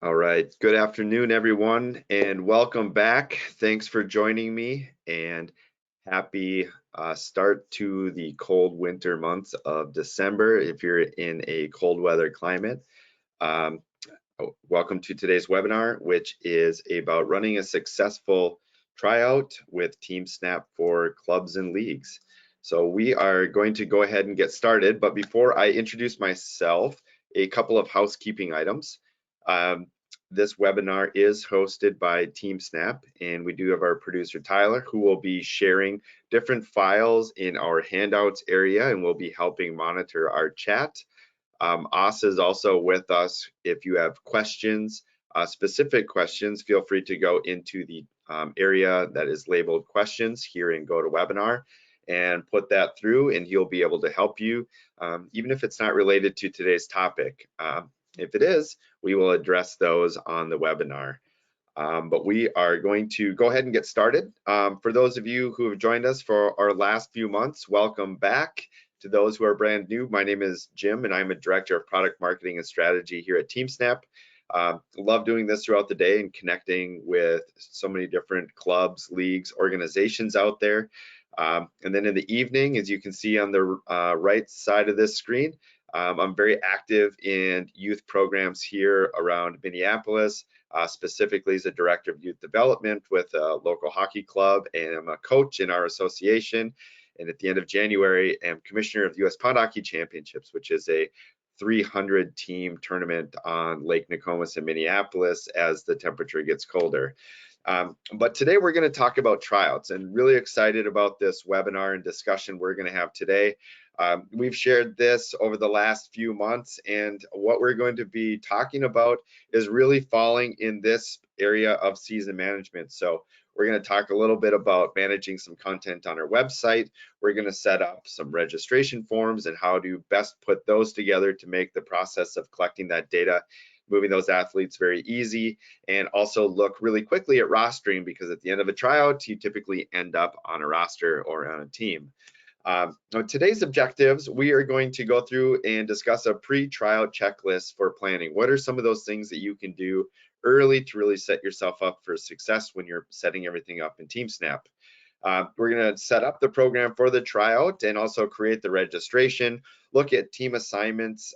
All right. Good afternoon, everyone, and welcome back. Thanks for joining me, and happy start to the cold winter months of December if you're in a cold weather climate. Um, Welcome to today's webinar, which is about running a successful tryout with TeamSnap for clubs and leagues. So we are going to go ahead and get started, but before I introduce myself, a couple of housekeeping items. Um, this webinar is hosted by TeamSnap, and we do have our producer Tyler, who will be sharing different files in our handouts area and will be helping monitor our chat. Asa is also with us. If you have questions, specific questions, feel free to go into the area that is labeled questions here in GoToWebinar and put that through, and he'll be able to help you, even if it's not related to today's topic. If it is, we will address those on the webinar. But we are going to go ahead and get started. For those of you who have joined us for our last few months, welcome back. To those who are brand new, my name is Jim, and I'm a Director of Product Marketing and Strategy here at TeamSnap. Love doing this throughout the day and connecting with so many different clubs, leagues, organizations out there. And then in the evening, as you can see on the right side of this screen, I'm very active in youth programs here around Minneapolis, specifically as a Director of Youth Development with a local hockey club, and I'm a coach in our association. And at the end of January, I'm commissioner of the U.S. Pond Hockey Championships, which is a 300 team tournament on Lake Nokomis in Minneapolis as the temperature gets colder. But today we're going to talk about tryouts, and really excited about this webinar and discussion we're going to have today. We've shared this over the last few months, and what we're going to be talking about is really falling in this area of season management. So we're going to talk a little bit about managing some content on our website. We're going to set up some registration forms and how to best put those together to make the process of collecting that data, moving those athletes very easy, and also look really quickly at rostering, because at the end of a tryout, you typically end up on a roster or on a team. Today's objectives, we are going to go through and discuss a pre-tryout checklist for planning. What are some of those things that you can do early to really set yourself up for success when you're setting everything up in TeamSnap? We're going to set up the program for the tryout and also create the registration, look at team assignments,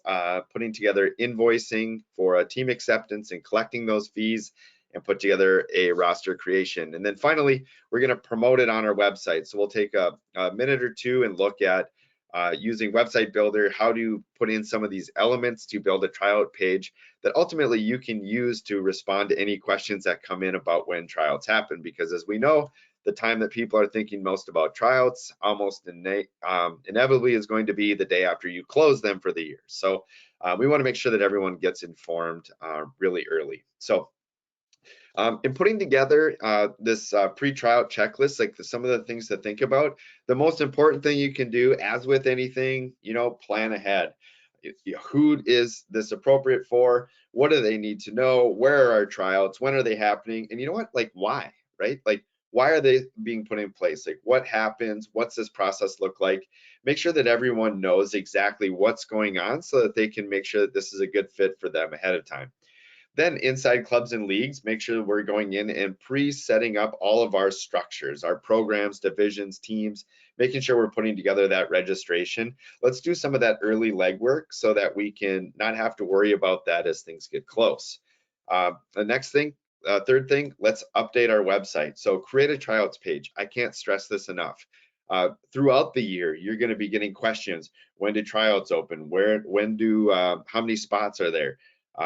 putting together invoicing for team acceptance and collecting those fees, and put together a roster creation. And then finally, we're going to promote it on our website. So we'll take a minute or two and look at using Website Builder, how to put in some of these elements to build a tryout page that ultimately you can use to respond to any questions that come in about when tryouts happen. Because as we know, the time that people are thinking most about tryouts almost inevitably is going to be the day after you close them for the year. So we want to make sure that everyone gets informed really early. So in putting together this pre-tryout checklist, like some of the things to think about, the most important thing you can do, as with anything, plan ahead. Who is this appropriate for? What do they need to know? Where are our tryouts? When are they happening? And you know what? Like, why, right? Like, why are they being put in place? Like, what happens? What's this process look like? Make sure that everyone knows exactly what's going on so that they can make sure that this is a good fit for them ahead of time. Then inside clubs and leagues, make sure we're going in and pre-setting up all of our structures, our programs, divisions, teams, making sure we're putting together that registration. Let's do some of that early legwork so that we can not have to worry about that as things get close. The next thing, third thing, let's update our website. So create a tryouts page. I can't stress this enough. Throughout the year, you're going to be getting questions. When do tryouts open? How many spots are there?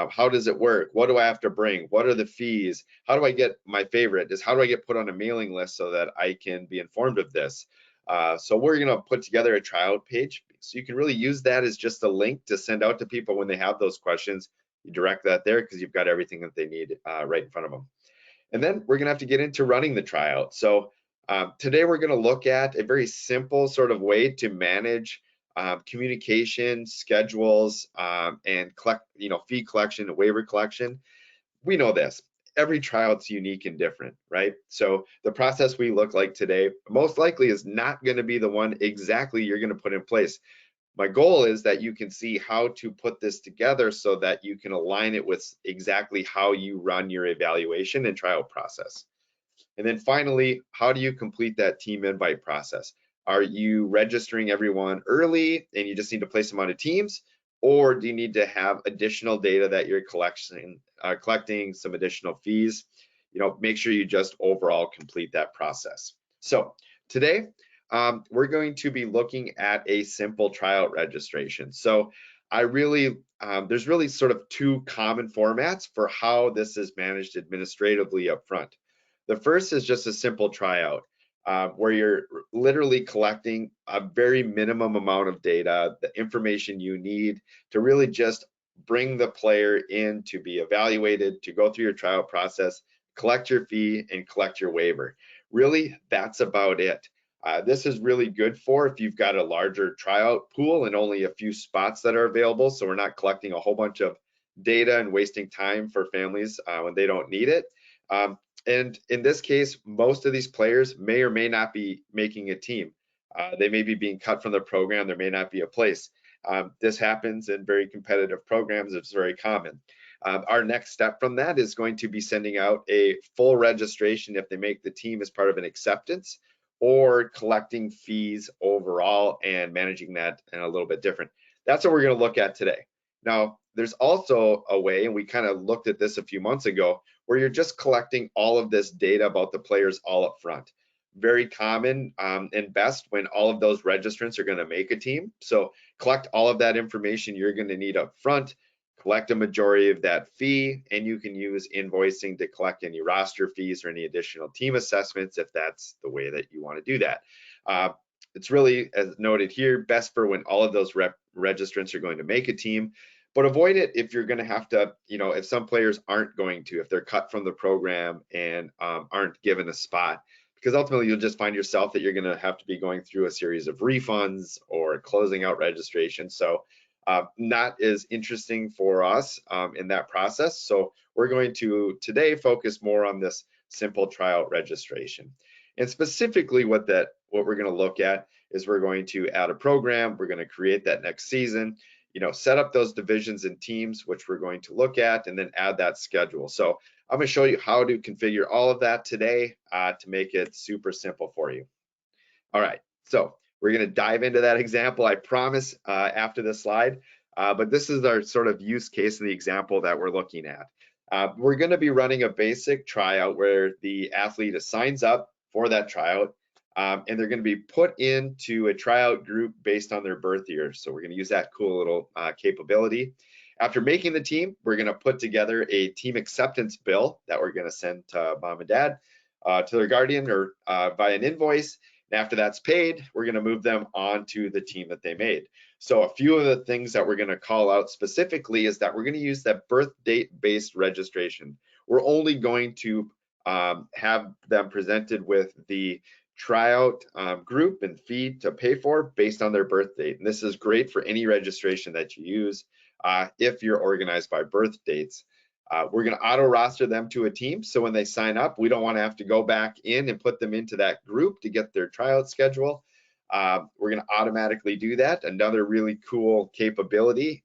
How does it work? What do I have to bring? What are the fees? How do I get, my favorite is, how do I get put on a mailing list so that I can be informed of this? So we're going to put together a tryout page. So you can really use that as just a link to send out to people when they have those questions. You direct that there because you've got everything that they need right in front of them. And then we're going to have to get into running the tryout. So today we're going to look at a very simple sort of way to manage communication, schedules, and fee collection and waiver collection. We know this. Every tryout's unique and different, right? So the process we look like today most likely is not going to be the one exactly you're going to put in place. My goal is that you can see how to put this together so that you can align it with exactly how you run your evaluation and tryout process. And then finally, how do you complete that team invite process? Are you registering everyone early and you just need to place them onto teams? Or do you need to have additional data that you're collecting some additional fees? Make sure you just overall complete that process. So today, we're going to be looking at a simple tryout registration. So there's really sort of two common formats for how this is managed administratively up front. The first is just a simple tryout, where you're literally collecting a very minimum amount of data, the information you need to really just bring the player in to be evaluated, to go through your tryout process, collect your fee, and collect your waiver. Really, that's about it. This is really good for if you've got a larger tryout pool and only a few spots that are available, so we're not collecting a whole bunch of data and wasting time for families when they don't need it. And in this case, most of these players may or may not be making a team. They may be being cut from the program. There may not be a place. This happens in very competitive programs. It's very common. Our next step from that is going to be sending out a full registration if they make the team as part of an acceptance, or collecting fees overall and managing that in a little bit different. That's what we're going to look at today. Now, there's also a way, and we kind of looked at this a few months ago, where you're just collecting all of this data about the players all up front. Very common and best when all of those registrants are going to make a team. So collect all of that information you're going to need up front, collect a majority of that fee, and you can use invoicing to collect any roster fees or any additional team assessments if that's the way that you want to do that. It's really, as noted here, best for when all of those registrants are going to make a team, but avoid it if you're going to have to, if some players aren't going to, if they're cut from the program and aren't given a spot, because ultimately you'll just find yourself that you're going to have to be going through a series of refunds or closing out registration. So not as interesting for us in that process. So we're going to today focus more on this simple tryout registration. And specifically what we're going to look at is we're going to add a program, we're going to create that next season, set up those divisions and teams, which we're going to look at, and then add that schedule. So I'm going to show you how to configure all of that today to make it super simple for you. All right, so we're going to dive into that example, I promise, after this slide. But this is our sort of use case of the example that we're looking at. We're going to be running a basic tryout where the athlete signs up for that tryout, and they're going to be put into a tryout group based on their birth year. So we're going to use that cool little capability. After making the team, we're going to put together a team acceptance bill that we're going to send to mom and dad, to their guardian, or via an invoice. And after that's paid, we're going to move them on to the team that they made. So a few of the things that we're going to call out specifically is that we're going to use that birth date based registration. We're only going to have them presented with the tryout group and fee to pay for based on their birth date. And this is great for any registration that you use if you're organized by birth dates. We're going to auto roster them to a team. So when they sign up, we don't want to have to go back in and put them into that group to get their tryout schedule. We're going to automatically do that. Another really cool capability.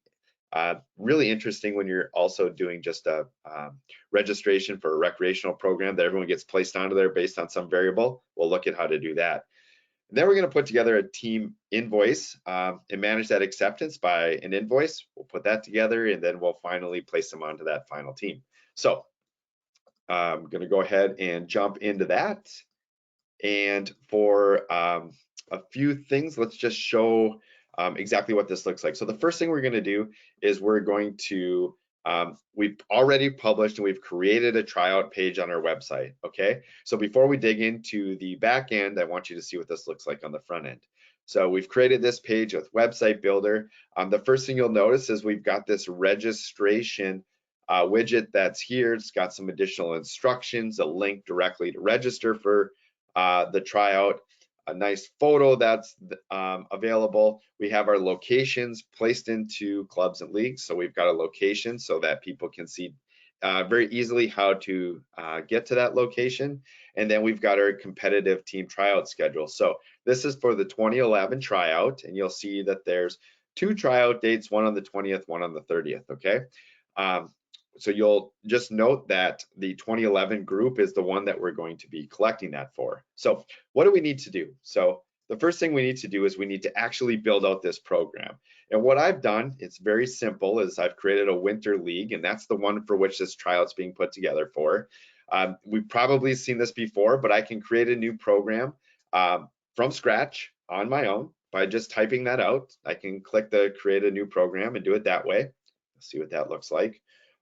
Really interesting when you're also doing just a registration for a recreational program that everyone gets placed onto there based on some variable. We'll look at how to do that. And then we're going to put together a team invoice and manage that acceptance by an invoice. We'll put that together, and then we'll finally place them onto that final team. So I'm going to go ahead and jump into that. And for a few things, let's just show exactly what this looks like. So the first thing we're going to do is we're going to we've already published and we've created a tryout page on our website, okay? So before we dig into the back end, I want you to see what this looks like on the front end. So we've created this page with Website Builder. The first thing you'll notice is we've got this registration widget that's here. It's got some additional instructions, a link directly to register for the tryout, a nice photo that's available. We have our locations placed into clubs and leagues. So we've got a location so that people can see very easily how to get to that location. And then we've got our competitive team tryout schedule. So this is for the 2011 tryout, and you'll see that there's two tryout dates, one on the 20th, one on the 30th, okay? So you'll just note that the 2011 group is the one that we're going to be collecting that for. So what do we need to do? So the first thing we need to do is we need to actually build out this program. And what I've done, it's very simple, is I've created a winter league, and that's the one for which this tryout's being put together for. We've probably seen this before, but I can create a new program from scratch on my own by just typing that out. I can click the create a new program and do it that way. Let's see what that looks like.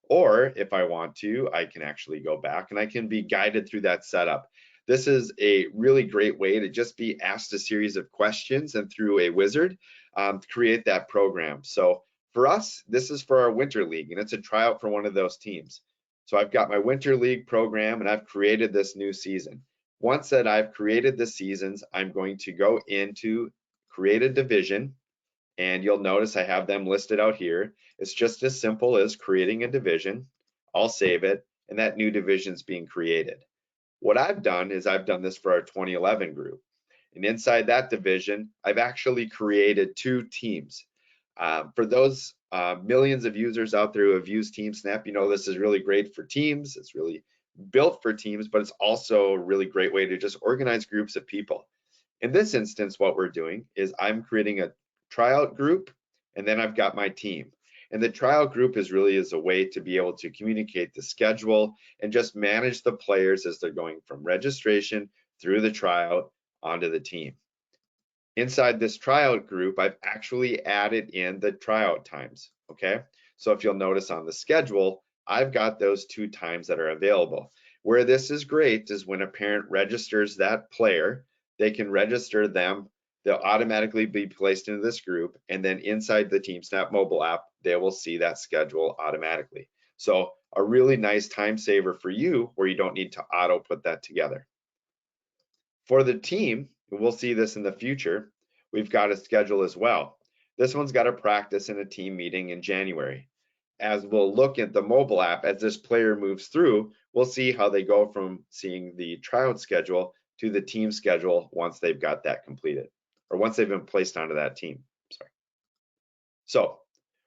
Or if I want to, I can actually go back and I can be guided through that setup. This is a really great way to just be asked a series of questions and through a wizard to create that program. So for us, this is for our winter league, and it's a tryout for one of those teams. So I've got my winter league program and I've created this new season. Once that I've created the seasons, I'm going to go into create a division, and you'll notice I have them listed out here. It's just as simple as creating a division. I'll save it, and that new division is being created. What I've done is I've done this for our 2011 group. And inside that division, I've actually created two teams. For those millions of users out there who have used TeamSnap, you know this is really great for teams. It's really built for teams, but it's also a really great way to just organize groups of people. In this instance, what we're doing is I'm creating a tryout group, and then I've got my team. And the tryout group is really a way to be able to communicate the schedule and just manage the players as they're going from registration through the tryout onto the team. Inside this tryout group, I've actually added in the tryout times, okay? So if you'll notice on the schedule, I've got those two times that are available. Where this is great is when a parent registers that player, they can register them, they'll automatically be placed into this group, and then inside the TeamSnap mobile app, they will see that schedule automatically. So a really nice time saver for you where you don't need to auto put that together. For the team, we'll see this in the future, we've got a schedule as well. This one's got a practice and a team meeting in January. As we'll look at the mobile app, as this player moves through, we'll see how they go from seeing the tryout schedule to the team schedule once they've got that completed, or once they've been placed onto that team. Sorry. So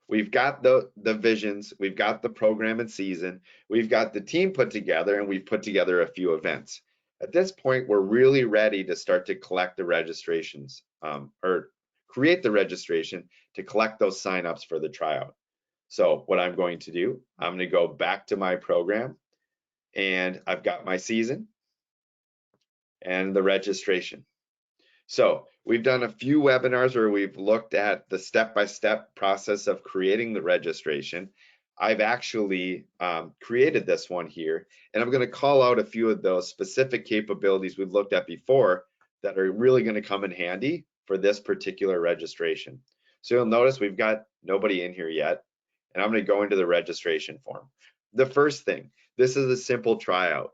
we've got the visions, we've got the program and season, we've got the team put together, and we've put together a few events. At this point, we're really ready to start to collect the registrations or create the registration to collect those signups for the tryout. So what I'm going to do, I'm going to go back to my program, and I've got my season and the registration. So we've done a few webinars where we've looked at the step-by-step process of creating the registration. I've actually created this one here, and I'm going to call out a few of those specific capabilities we've looked at before that are really going to come in handy for this particular registration. So you'll notice we've got nobody in here yet, and I'm going to go into the registration form. The first thing, this is a simple tryout.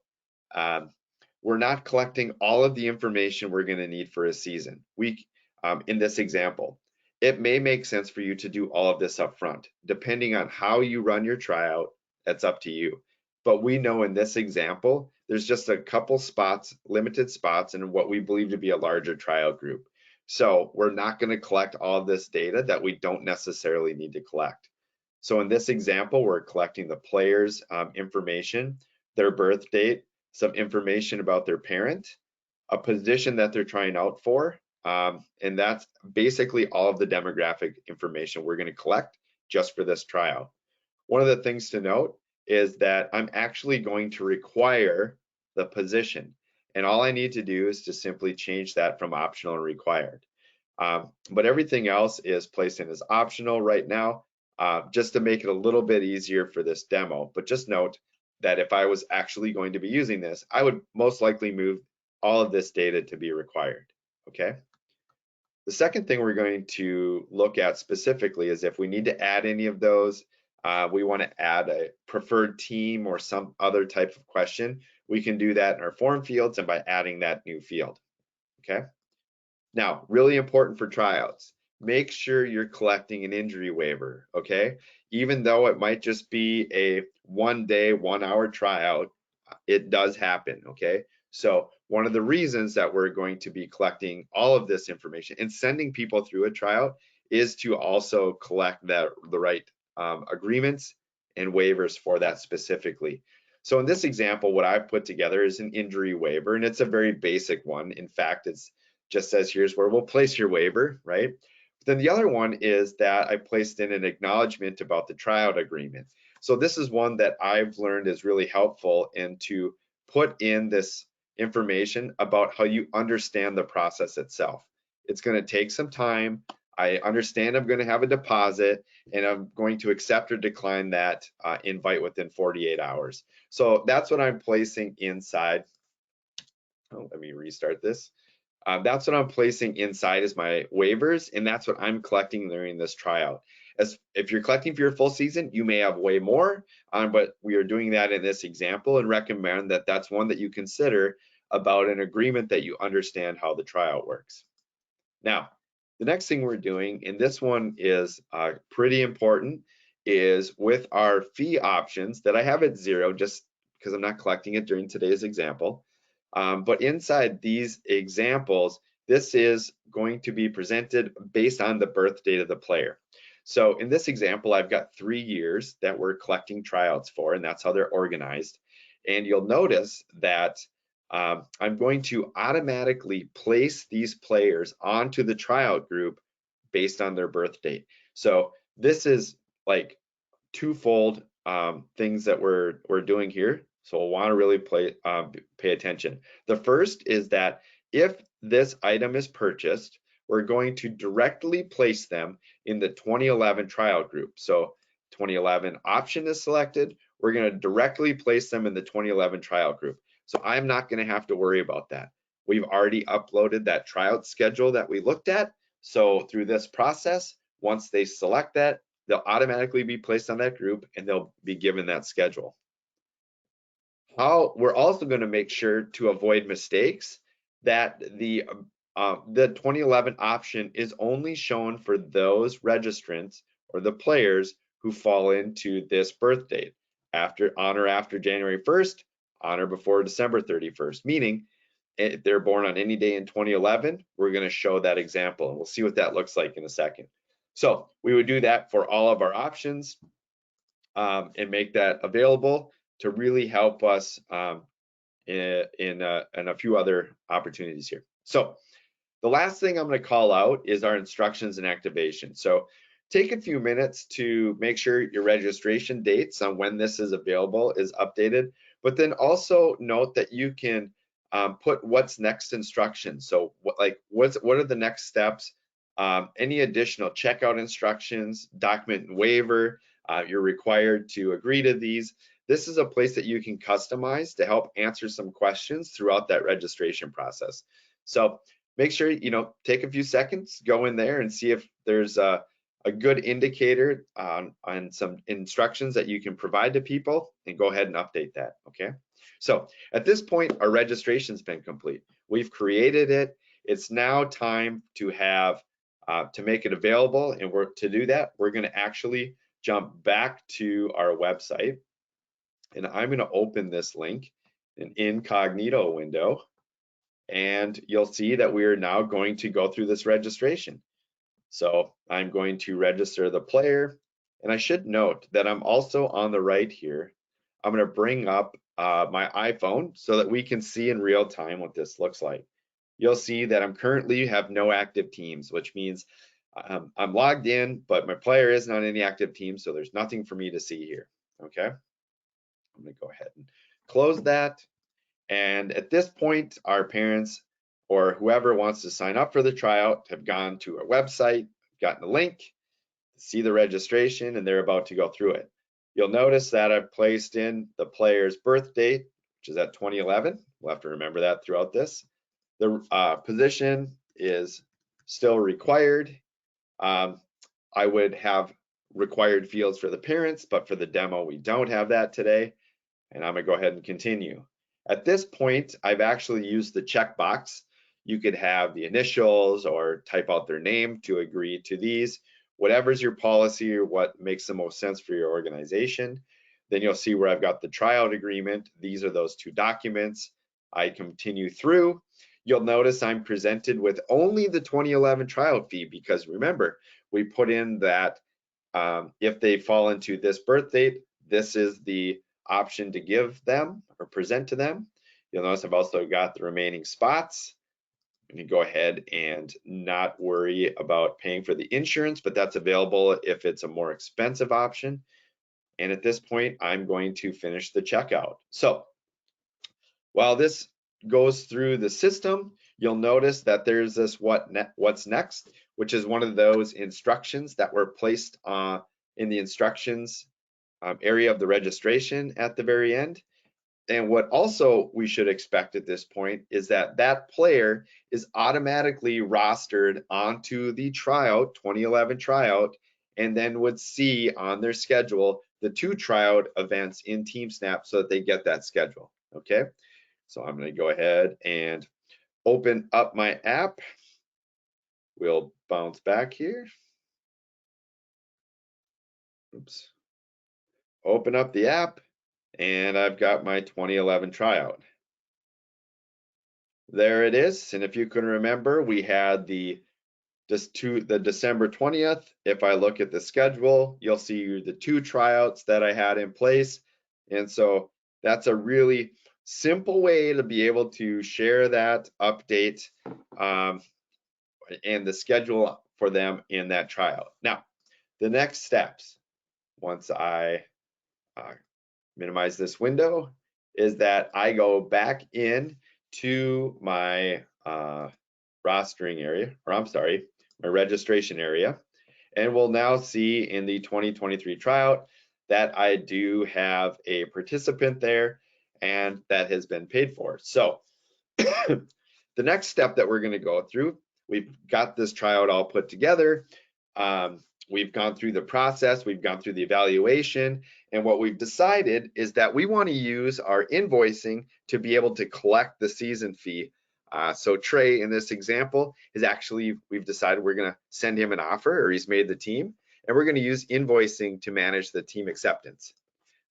We're not collecting all of the information we're going to need for a season. In this example, it may make sense for you to do all of this up front. Depending on how you run your tryout, that's up to you. But we know in this example, there's just a couple spots, limited spots in what we believe to be a larger tryout group. So we're not going to collect all of this data that we don't necessarily need to collect. So in this example, we're collecting the players' information, their birth date, some information about their parent, a position that they're trying out for, and that's basically all of the demographic information we're going to collect just for this tryout. One of the things to note is that I'm actually going to require the position, and all I need to do is to simply change that from optional and required. But everything else is placed in as optional right now, just to make it a little bit easier for this demo. But just note that if I was actually going to be using this, I would most likely move all of this data to be required, okay? The second thing we're going to look at specifically is if we need to add any of those, we want to add a preferred team or some other type of question, we can do that in our form fields and by adding that new field, okay? Now, really important for tryouts, make sure you're collecting an injury waiver, okay? Even though it might just be a 1 day, 1 hour tryout, it does happen, okay? So one of the reasons that we're going to be collecting all of this information and sending people through a tryout is to also collect the right agreements and waivers for that specifically. So in this example, what I've put together is an injury waiver, and it's a very basic one. In fact, it's just says here's where we'll place your waiver, right? But then the other one is that I placed in an acknowledgement about the tryout agreement. So this is one that I've learned is really helpful, and to put in this information about how you understand the process itself. It's going to take some time. I understand I'm going to have a deposit, and I'm going to accept or decline that invite within 48 hours. So that's what I'm placing inside. Oh, let me restart this. That's what I'm placing inside as my waivers, and that's what I'm collecting during this tryout. As if you're collecting for your full season, you may have way more, but we are doing that in this example and recommend that that's one that you consider about an agreement that you understand how the tryout works. Now, the next thing we're doing, and this one is pretty important, is with our fee options that I have at 0 just because I'm not collecting it during today's example. But inside these examples, this is going to be presented based on the birth date of the player. So in this example, I've got 3 years that we're collecting tryouts for, and that's how they're organized. And you'll notice that I'm going to automatically place these players onto the tryout group based on their birth date. So this is like twofold things that we're doing here. So we'll want to really pay attention. The first is that if this item is purchased, we're going to directly place them in the 2011 tryout group. So 2011 option is selected. We're going to directly place them in the 2011 tryout group. So I'm not going to have to worry about that. We've already uploaded that tryout schedule that we looked at. So through this process, once they select that, they'll automatically be placed on that group and they'll be given that schedule. We're also going to make sure to avoid mistakes that the 2011 option is only shown for those registrants or the players who fall into this birth date, on or after January 1st, on or before December 31st, meaning if they're born on any day in 2011, we're going to show that example, and we'll see what that looks like in a second. So we would do that for all of our options and make that available to really help us in a few other opportunities here. So the last thing I'm going to call out is our instructions and activation. So take a few minutes to make sure your registration dates on when this is available is updated, but then also note that you can put what's next instructions. So what are the next steps? Any additional checkout instructions, document and waiver, you're required to agree to these. This is a place that you can customize to help answer some questions throughout that registration process. So make sure, take a few seconds, go in there and see if there's a good indicator on some instructions that you can provide to people, and go ahead and update that, okay? So at this point, our registration's been complete. We've created it. It's now time to have to make it available, and to do that, we're going to actually jump back to our website, and I'm going to open this link, an incognito window, and you'll see that we are now going to go through this registration. So I'm going to register the player, and I should note that I'm also on the right here. I'm going to bring up my iPhone so that we can see in real time what this looks like. You'll see that I'm currently have no active teams, which means I'm logged in, but my player isn't on any active teams, so there's nothing for me to see here, okay? I'm going to go ahead and close that. And at this point, our parents or whoever wants to sign up for the tryout have gone to our website, gotten a link, see the registration, and they're about to go through it. You'll notice that I've placed in the player's birth date, which is at 2011. We'll have to remember that throughout this. The position is still required. I would have required fields for the parents, but for the demo, we don't have that today. And I'm gonna go ahead and continue. At this point, I've actually used the checkbox. You could have the initials or type out their name to agree to these. Whatever's your policy or what makes the most sense for your organization. Then you'll see where I've got the tryout agreement. These are those two documents. I continue through. you'll notice I'm presented with only the 2011 tryout fee, because remember, we put in that if they fall into this birth date, this is the option to give them or present to them. You'll notice I've also got the remaining spots. You can go ahead and not worry about paying for the insurance, but that's available if it's a more expensive option. And at this point, I'm going to finish the checkout. So while this goes through the system, you'll notice that there's this what's next, which is one of those instructions that were placed in the instructions area of the registration at the very end. And what also we should expect at this point is that that player is automatically rostered onto the tryout, 2011 tryout, and then would see on their schedule the 2 tryout events in TeamSnap so that they get that schedule, okay? So I'm gonna go ahead and open up my app. We'll bounce back here. Oops. Open up the app, and I've got my 2011 tryout. There it is. And if you can remember, we had the December 20th. If I look at the schedule, you'll see the 2 tryouts that I had in place. And so that's a really simple way to be able to share that update and the schedule for them in that tryout. Now, the next steps, once I minimize this window, is that I go back in to my rostering area, or I'm sorry, my registration area, and we'll now see in the 2023 tryout that I do have a participant there and that has been paid for. So the next step that we're going to go through, we've got this tryout all put together. We've gone through the process, we've gone through the evaluation, and what we've decided is that we want to use our invoicing to be able to collect the season fee. So Trey, in this example, is actually, we've decided we're going to send him an offer, or he's made the team, and we're going to use invoicing to manage the team acceptance.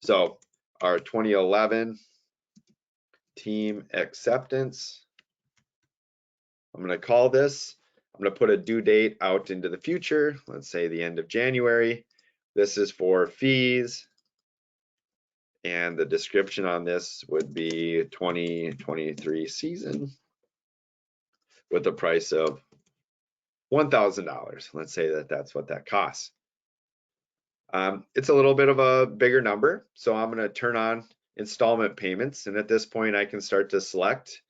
So our 2011 team acceptance, I'm going to call this, I'm going to put a due date out into the future, let's say the end of January. This is for fees, and the description on this would be 2023 season with a price of $1,000. Let's say that that's what that costs. It's a little bit of a bigger number, so I'm going to turn on installment payments, and at this point I can start to select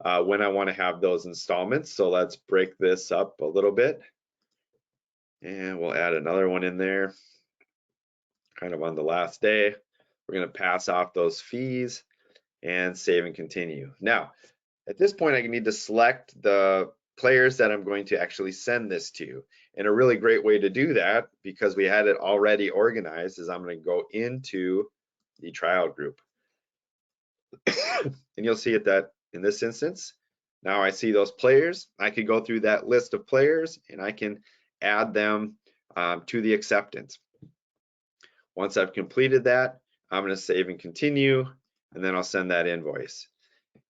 when I want to have those installments. So let's break this up a little bit, and we'll add another one in there, kind of on the last day. We're going to pass off those fees and save and continue. Now, at this point, I need to select the players that I'm going to actually send this to. And a really great way to do that, because we had it already organized, is I'm going to go into the tryout group. And you'll see it that in this instance, now I see those players. I can go through that list of players and I can add them to the acceptance. Once I've completed that, I'm going to save and continue, and then I'll send that invoice.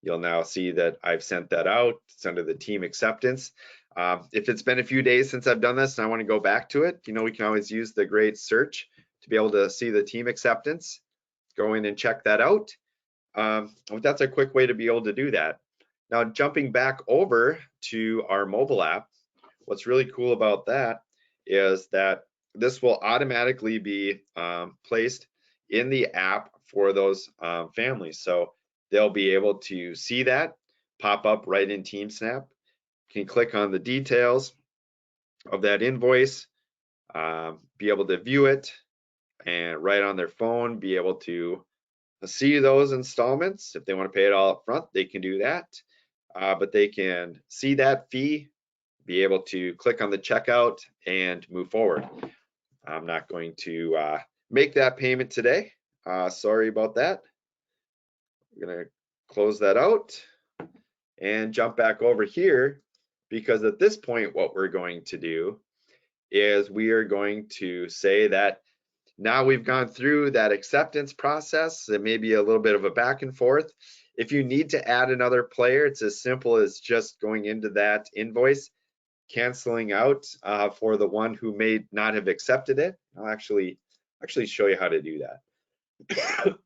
You'll now see that I've sent that out. It's under the team acceptance. If it's been a few days since I've done this and I want to go back to it, we can always use the great search to be able to see the team acceptance. Go in and check that out. That's a quick way to be able to do that. Now, jumping back over to our mobile app, what's really cool about that is that this will automatically be placed in the app for those families. So they'll be able to see that pop up right in TeamSnap. You can click on the details of that invoice, be able to view it, and right on their phone be able to see those installments. If they want to pay it all up front, they can do that. But they can see that fee, be able to click on the checkout and move forward. I'm not going to make that payment today. Sorry about that. We're going to close that out and jump back over here, because at this point what we're going to do is we are going to say that Now we've gone through that acceptance process. It may be a little bit of a back and forth. If you need to add another player, it's as simple as just going into that invoice, canceling out for the one who may not have accepted it. I'll actually show you how to do that.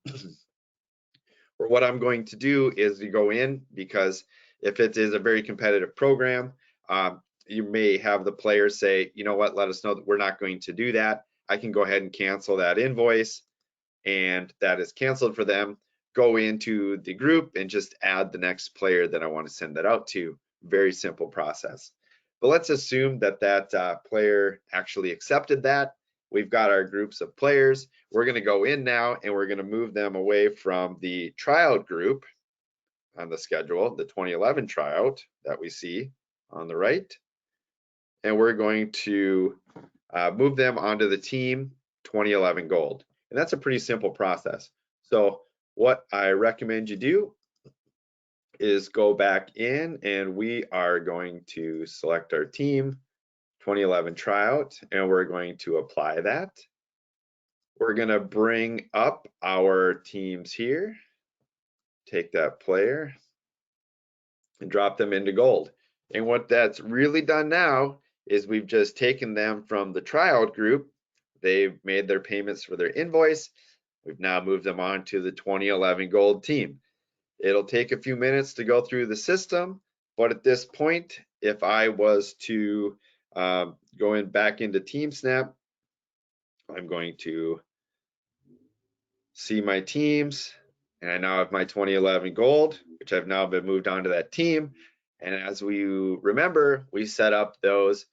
Or what I'm going to do is to go in, because if it is a very competitive program, you may have the player say, you know what, let us know that we're not going to do that. I can go ahead and cancel that invoice, and that is canceled for them. Go into the group and just add the next player that I want to send that out to. Very simple process. But let's assume that that player actually accepted that. We've got our groups of players. We're going to go in now and we're going to move them away from the tryout group on the schedule, the 2011 tryout that we see on the right. And we're going to move them onto the team 2011 gold. And that's a pretty simple process. So what I recommend you do is go back in, and we are going to select our team 2011 tryout, and we're going to apply that. We're going to bring up our teams here, take that player and drop them into gold. And what that's really done now is we've just taken them from the tryout group. They've made their payments for their invoice. We've now moved them on to the 2011 gold team. It'll take a few minutes to go through the system, but at this point, if I was to go in back into TeamSnap, I'm going to see my teams, and I now have my 2011 gold, which I've now been moved on to that team. And as we remember, we set up those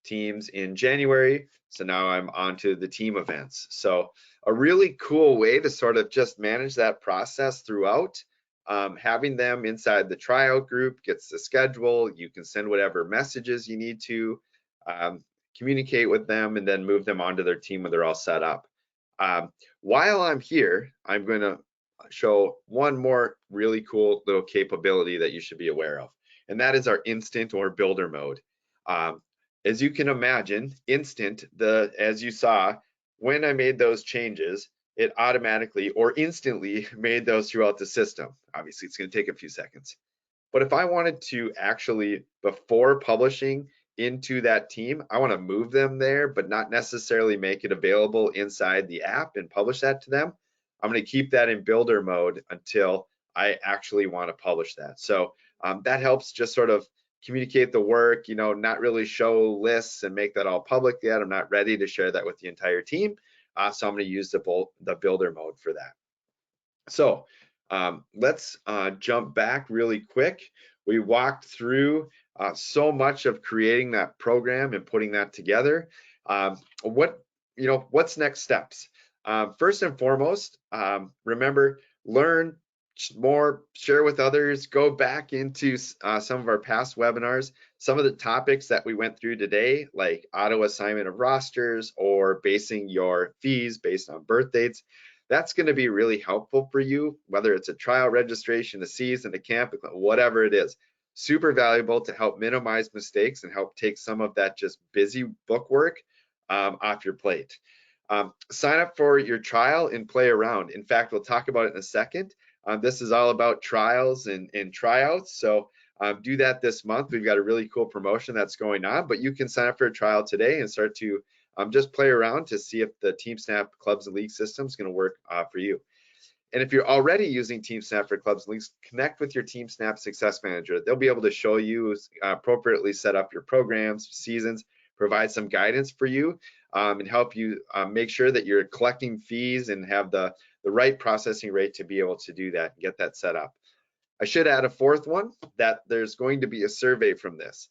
teams in January. So now I'm onto the team events. So a really cool way to sort of just manage that process throughout. Having them inside the tryout group gets the schedule. You can send whatever messages you need to, communicate with them, and then move them onto their team when they're all set up. While I'm here, I'm going to show one more really cool little capability that you should be aware of, and that is our instant or builder mode. As you can imagine, instant, as you saw, when I made those changes, it automatically or instantly made those throughout the system. Obviously, it's going to take a few seconds. But if I wanted to actually, before publishing into that team, I want to move them there, but not necessarily make it available inside the app and publish that to them. I'm going to keep that in builder mode until I actually want to publish that. So that helps just sort of communicate the work, not really show lists and make that all public yet. I'm not ready to share that with the entire team. So I'm going to use the builder mode for that. So let's jump back really quick. We walked through so much of creating that program and putting that together. What's next steps? First and foremost, remember, learn more, share with others, go back into some of our past webinars. Some of the topics that we went through today, like auto assignment of rosters or basing your fees based on birth dates, that's going to be really helpful for you, whether it's a trial registration, a season, a camp, whatever it is. Super valuable to help minimize mistakes and help take some of that just busy book work off your plate. Sign up for your trial and play around. In fact, we'll talk about it in a second. This is all about trials and tryouts. So do that this month. We've got a really cool promotion that's going on, but you can sign up for a trial today and start to just play around to see if the TeamSnap Clubs and League system is going to work for you. And if you're already using TeamSnap for Clubs and Leagues, connect with your TeamSnap Success Manager. They'll be able to show you appropriately set up your programs, seasons, provide some guidance for you, and help you make sure that you're collecting fees and have the right processing rate to be able to do that and get that set up. I should add a fourth one, that there's going to be a survey from this.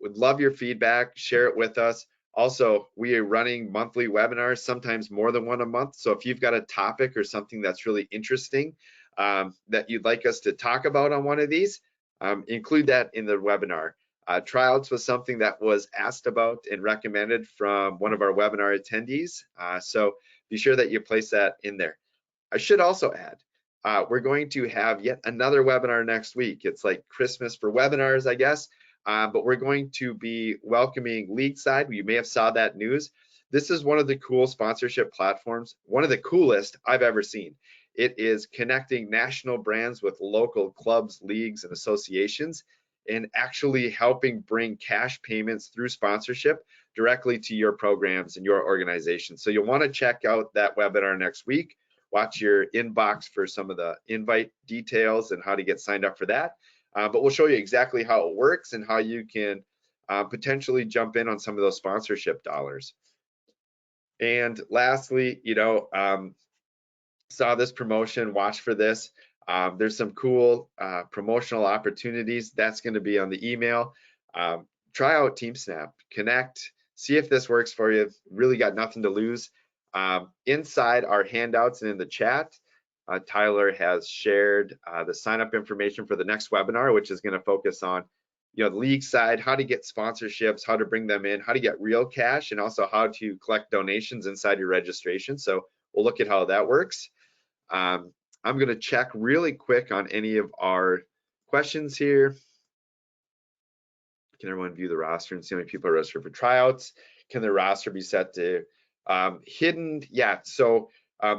Would love your feedback, share it with us. Also, we are running monthly webinars, sometimes more than one a month. So if you've got a topic or something that's really interesting that you'd like us to talk about on one of these, include that in the webinar. Tryouts was something that was asked about and recommended from one of our webinar attendees. So be sure that you place that in there. I should also add, we're going to have yet another webinar next week. It's like Christmas for webinars, I guess. But we're going to be welcoming league side. You may have saw that news. This is one of the cool sponsorship platforms, one of the coolest I've ever seen. It is connecting national brands with local clubs, leagues, and associations, and actually helping bring cash payments through sponsorship directly to your programs and your organization. So you'll want to check out that webinar next week. Watch your inbox for some of the invite details and how to get signed up for that. But we'll show you exactly how it works and how you can potentially jump in on some of those sponsorship dollars. And lastly, saw this promotion, watch for this. There's some cool promotional opportunities. That's going to be on the email. Try out TeamSnap, connect, see if this works for you. Really got nothing to lose. Inside our handouts and in the chat, Tyler has shared the sign up information for the next webinar, which is going to focus on the league side, how to get sponsorships, how to bring them in, how to get real cash, and also how to collect donations inside your registration. So we'll look at how that works. I'm going to check really quick on any of our questions here. Can everyone view the roster and see how many people are registered for tryouts? Can the roster be set to hidden? Yeah, so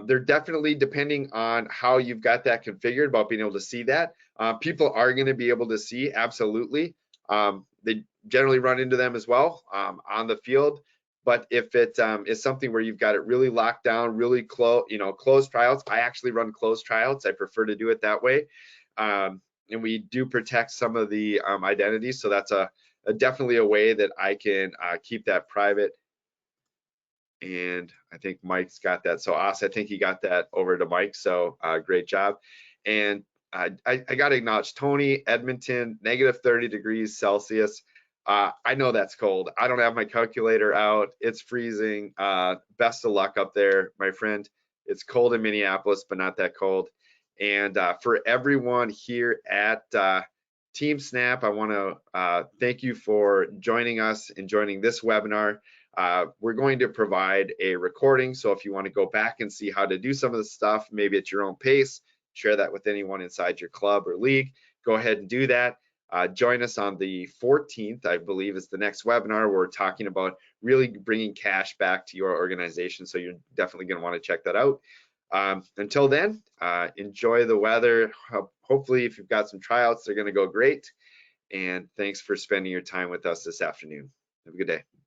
they're definitely, depending on how you've got that configured, about being able to see that. People are going to be able to see, absolutely. They generally run into them as well on the field. But if it is something where you've got it really locked down, really closed tryouts, I actually run closed tryouts. I prefer to do it that way. And we do protect some of the identities. So that's definitely a way that I can keep that private. And I think Mike's got that. So I think he got that over to Mike. So great job. And I got to acknowledge Tony, Edmonton, -30 degrees Celsius. I know that's cold. I don't have my calculator out. It's freezing. Best of luck up there, my friend. It's cold in Minneapolis, but not that cold. And for everyone here at TeamSnap, I want to thank you for joining us and joining this webinar. We're going to provide a recording, so if you want to go back and see how to do some of the stuff, maybe at your own pace, share that with anyone inside your club or league, go ahead and do that. Join us on the 14th, I believe, is the next webinar where we're talking about really bringing cash back to your organization, so you're definitely going to want to check that out. Until then, enjoy the weather. Hopefully, if you've got some tryouts, they're going to go great. And thanks for spending your time with us this afternoon. Have a good day.